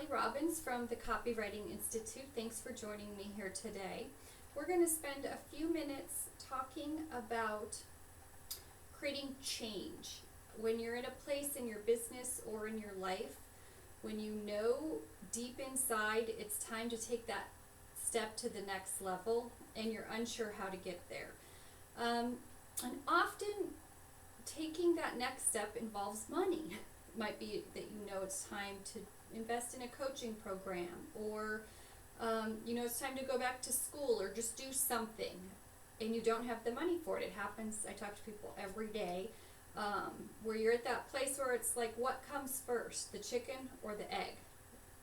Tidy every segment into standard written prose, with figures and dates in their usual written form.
Robbins from the Copywriting Institute. Thanks for joining me here today. We're going to spend a few minutes talking about creating change. When you're in a place in your business or in your life, when you know deep inside it's time to take that step to the next level and you're unsure how to get there. And often taking that next step involves money. It might be that you know it's time to invest in a coaching program, or it's time to go back to school, or just do something and you don't have the money for it. It happens. I talk to people every day where you're at that place where it's like, what comes first, the chicken or the egg?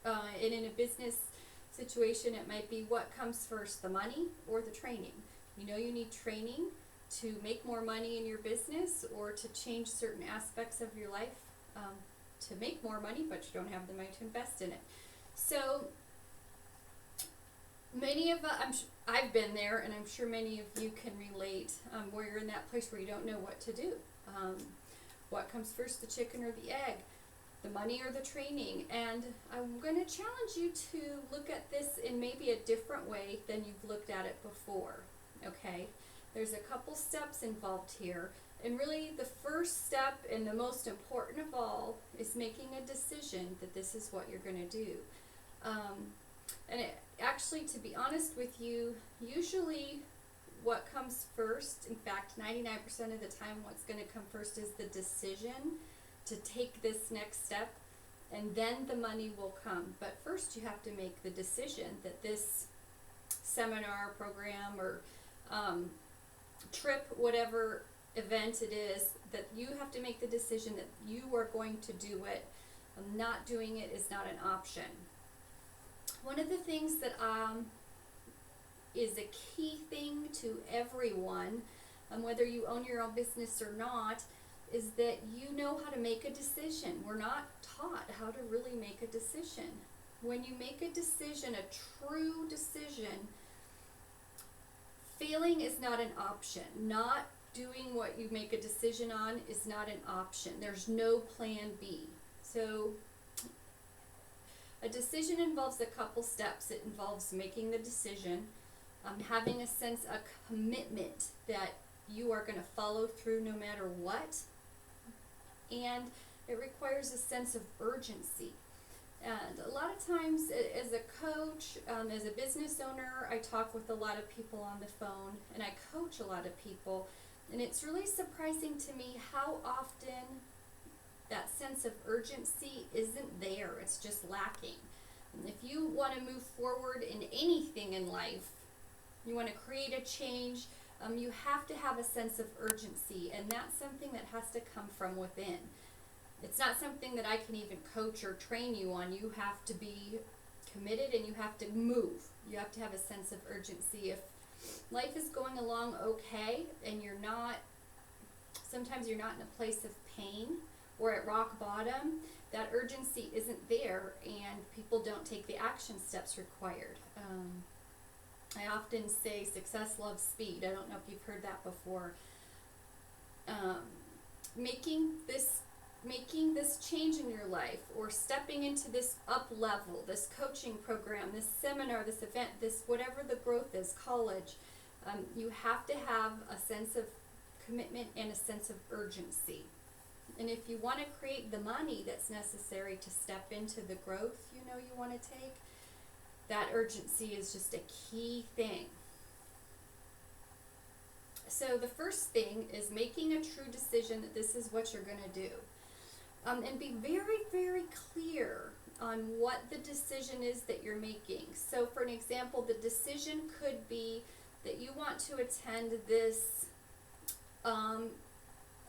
And in a business situation, it might be what comes first, the money or the training. You need training to make more money in your business or to change certain aspects of your life to make more money, but you don't have the money to invest in it. So many of us, I've been there, and I'm sure many of you can relate, where you're in that place where you don't know what to do. What comes first, the chicken or the egg? The money or the training? And I'm going to challenge you to look at this in maybe a different way than you've looked at it before. Okay? There's a couple steps involved here. And really the first step, and the most important of all, is making a decision that this is what you're going to do. Actually, to be honest with you, usually what comes first, in fact, 99% of the time what's going to come first is the decision to take this next step, and then the money will come. But first you have to make the decision that this seminar, program, or trip, whatever event it is, that you have to make the decision that you are going to do it. Not doing it is not an option. One of the things that is a key thing to everyone, whether you own your own business or not, is that you know how to make a decision. We're not taught how to really make a decision. When you make a decision, a true decision, failing is not an option. Not doing what you make a decision on is not an option. There's no plan B. So a decision involves a couple steps. It involves making the decision, having a sense of commitment that you are going to follow through no matter what, and it requires a sense of urgency. And a lot of times as a coach, as a business owner, I talk with a lot of people on the phone, and I coach a lot of people, and it's really surprising to me how often that sense of urgency isn't there. It's just lacking. And if you want to move forward in anything in life, you want to create a change, you have to have a sense of urgency, and that's something that has to come from within. It's not something that I can even coach or train you on. You have to be committed, and you have to move. You have to have a sense of urgency. If life is going along okay and sometimes you're not in a place of pain or at rock bottom, that urgency isn't there, and people don't take the action steps required. I often say success loves speed. I don't know if you've heard that before. Making this change in your life, or stepping into this up level, this coaching program, this seminar, this event, this whatever the growth is, college, you have to have a sense of commitment and a sense of urgency. And if you want to create the money that's necessary to step into the growth you want to take, that urgency is just a key thing. So the first thing is making a true decision that this is what you're going to do. And be very, very clear on what the decision is that you're making. So for an example, the decision could be that you want to attend this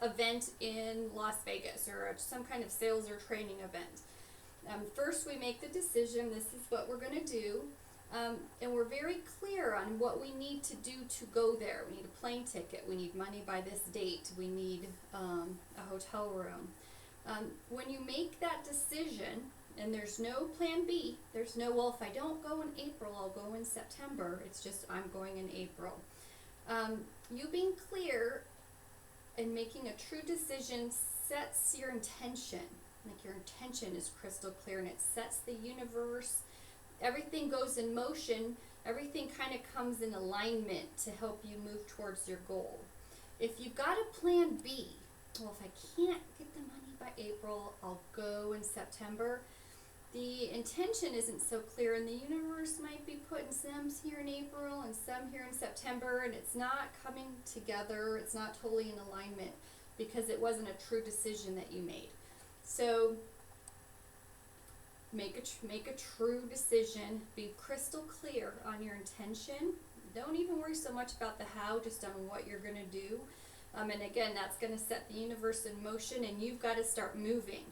event in Las Vegas, or some kind of sales or training event. First we make the decision, this is what we're going to do, and we're very clear on what we need to do to go there. We need a plane ticket, we need money by this date, we need a hotel room. When you make that decision, and there's no plan B, there's no, well, if I don't go in April, I'll go in September. It's just, I'm going in April. You being clear and making a true decision sets your intention. like your intention is crystal clear, and it sets the universe. Everything goes in motion. Everything kind of comes in alignment to help you move towards your goal. If you've got a plan B, well, if I can't get the money by April, I'll go in September. The intention isn't so clear, and the universe might be putting some here in April and some here in September, and it's not coming together. It's not totally in alignment because it wasn't a true decision that you made. So make a true decision. Be crystal clear on your intention. Don't even worry so much about the how, just on what you're going to do. And again, that's going to set the universe in motion, and you've got to start moving.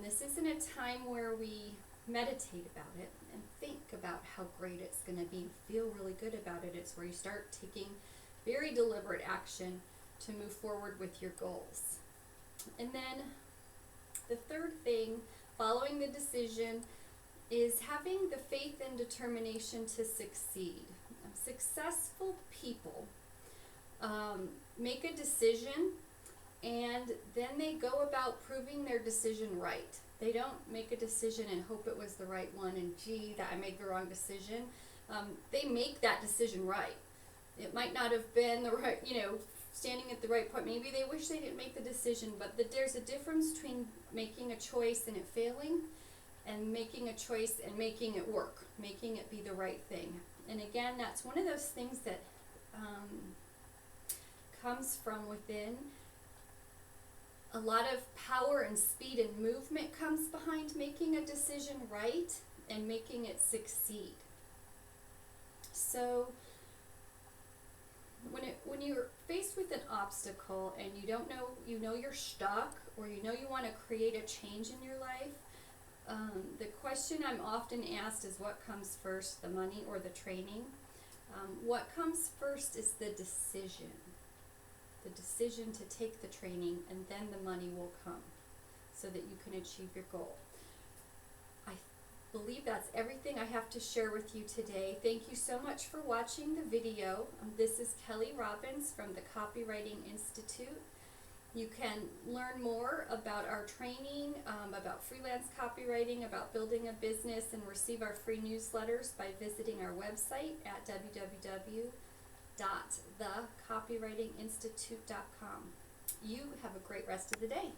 This isn't a time where we meditate about it and think about how great it's going to be, feel really good about it. It's where you start taking very deliberate action to move forward with your goals. And then the third thing, following the decision, is having the faith and determination to succeed. Successful people make a decision, and then they go about proving their decision right. They don't make a decision and hope it was the right one and gee, that I made the wrong decision. They make that decision right. It might not have been the right, standing at the right point. Maybe they wish they didn't make the decision, but there's a difference between making a choice and it failing, and making a choice and making it work, making it be the right thing. And again, that's one of those things that comes from within. A lot of power and speed and movement comes behind making a decision right and making it succeed. So when you're faced with an obstacle and you don't know, you're stuck, or you want to create a change in your life, the question I'm often asked is, what comes first, the money or the training? What comes first is the decision. The decision to take the training, and then the money will come so that you can achieve your goal. I believe that's everything I have to share with you today. Thank you so much for watching the video. This is Kelly Robbins from the Copywriting Institute. You can learn more about our training, about freelance copywriting, about building a business, and receive our free newsletters by visiting our website at www.thecopywritinginstitute.com. You have a great rest of the day.